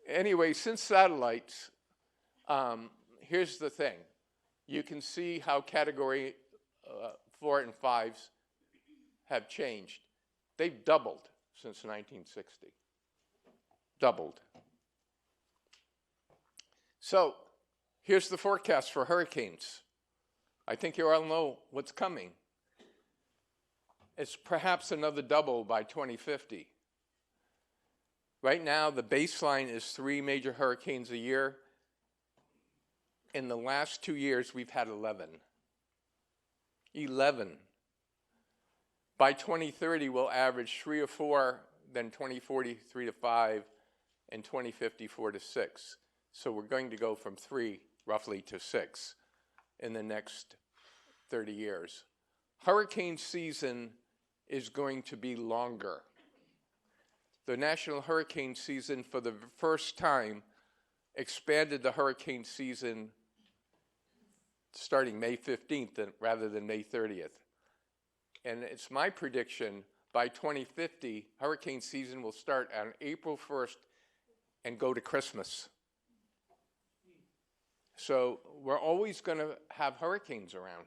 Anyway, since satellites, here's the thing. You can see how category 4 and 5s have changed. They've doubled since 1960. Doubled. So here's the forecast for hurricanes. I think you all know what's coming. It's perhaps another double by 2050. Right now, the baseline is 3 major hurricanes a year. In the last 2 years, we've had 11. 11. By 2030, we'll average 3 or 4, then 2040, 3 to 5, and 2050, 4 to 6. So we're going to go from 3 roughly to 6 in the next 30 years. Hurricane season is going to be longer. The National Hurricane Season, for the first time, expanded the hurricane season starting May 15th rather than May 30th. And it's my prediction by 2050, hurricane season will start on April 1st and go to Christmas. So we're always going to have hurricanes around.